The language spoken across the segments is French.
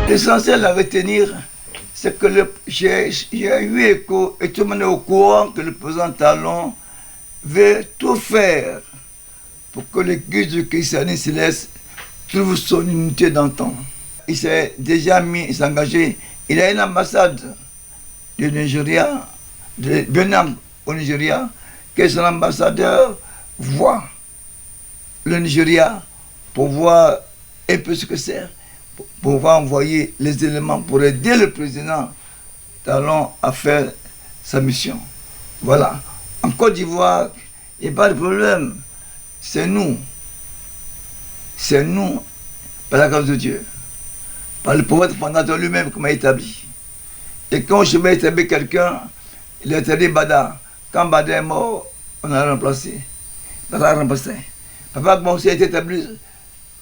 L'essentiel à retenir, c'est que j'ai eu écho et tout le monde est au courant que le président Talon veut tout faire pour que l'église du christianisme céleste trouve son unité d'antan. Il s'est déjà mis, il s'est engagé. Il a une ambassade du Nigeria, de Benin au Nigeria, que son ambassadeur voit le Nigeria pour voir un peu ce que c'est, pour pouvoir envoyer les éléments pour aider le président Talon à faire sa mission. Voilà. En Côte d'Ivoire, il n'y a pas de problème. C'est nous. C'est nous, par la grâce de Dieu, par le pouvoir fondateur lui-même qui m'a établi. Et quand je mets établi quelqu'un, il a établi Bada. Quand Bada est mort, on a remplacé. Bada a remplacé. Papa Agba aussi a été établi,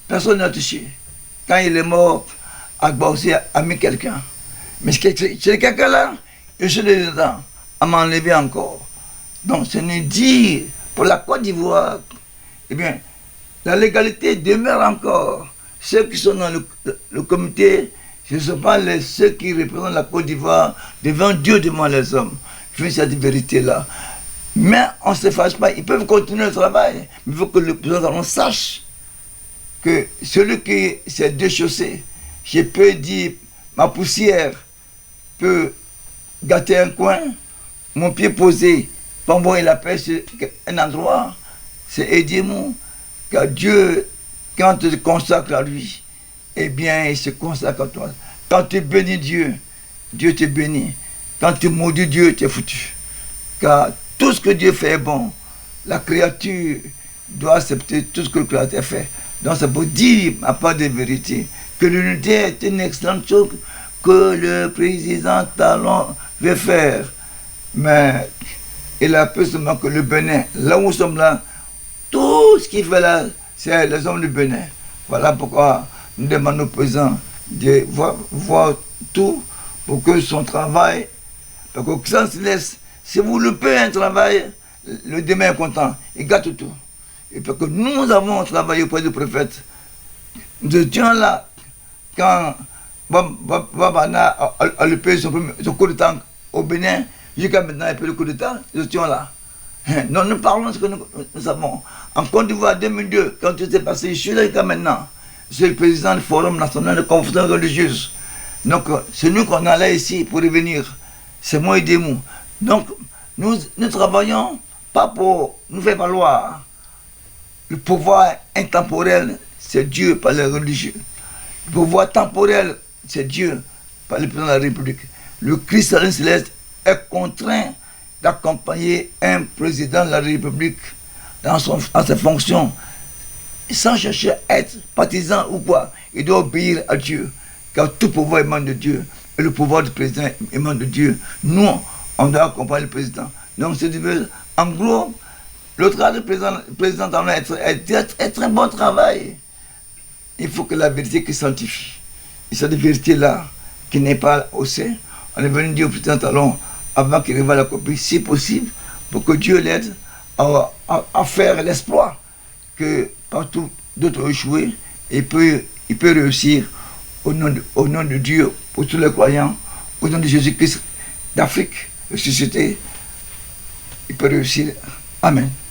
personne n'a touché. Quand il est mort, Agba aussi a mis quelqu'un. Mais c'est quelqu'un-là, je suis dedans, à m'enlever encore. Donc, c'est nous dire, pour la Côte d'Ivoire, eh bien, la légalité demeure encore. Ceux qui sont dans le comité, ce ne sont pas ceux qui représentent la Côte d'Ivoire devant Dieu, devant les hommes. Je veux cette vérité-là. Mais on ne se fâche pas, ils peuvent continuer le travail. Mais il faut que le président sache que celui qui s'est déchaussé, je peux dire, ma poussière peut gâter un coin, mon pied posé pour envoyer la paix sur un endroit, c'est aidez-moi. Car Dieu, quand tu te consacres à lui, eh bien, il se consacre à toi. Quand tu bénis Dieu, Dieu te bénit. Quand tu maudis Dieu, tu es foutu. Car tout ce que Dieu fait est bon. La créature doit accepter tout ce que le créateur fait. Donc ça peut dire, à part de vérité, que l'unité est une excellente chose que le président Talon veut faire. Mais il a peu seulement que le Bénin, là où nous sommes là, tout ce qu'il fait là, c'est les hommes du Bénin. Voilà pourquoi nous demandons au président de voir tout pour que son travail, parce que sans céleste, si vous loupez un travail, le demain est content, il gâte tout. Et parce que nous avons travaillé auprès du prophète, nous étions là quand Babana a loupé son coup de temps au Bénin, jusqu'à maintenant il a fait le coup de temps, nous étions là. Non, nous parlons de ce que nous savons. En Côte d'Ivoire 2002, quand tout s'est passé, je suis là jusqu'à maintenant. Je suis le président du Forum national de conférence religieuse. Donc, c'est nous qu'on allait ici pour revenir. C'est moi et Demou. Donc, nous travaillons pas pour nous faire valoir. Le pouvoir intemporel, c'est Dieu par les religieux. Le pouvoir temporel, c'est Dieu par le président de la République. Le christianisme céleste est contraint d'accompagner un président de la République dans ses fonctions, sans chercher à être partisan ou quoi. Il doit obéir à Dieu, car tout pouvoir émane de Dieu, et le pouvoir du président émane de Dieu. Nous, on doit accompagner le président. Donc, en gros, le travail du président Talon est très bon travail. Il faut que la vérité qui sanctifie. Et cette vérité-là, qui n'est pas au sein, on est venu dire au président Talon, avant qu'il révèle la copie, si possible, pour que Dieu l'aide à faire l'exploit que partout d'autres ont échoué, il peut réussir au nom de Dieu, pour tous les croyants, au nom de Jésus-Christ d'Afrique, ressuscité, il peut réussir. Amen.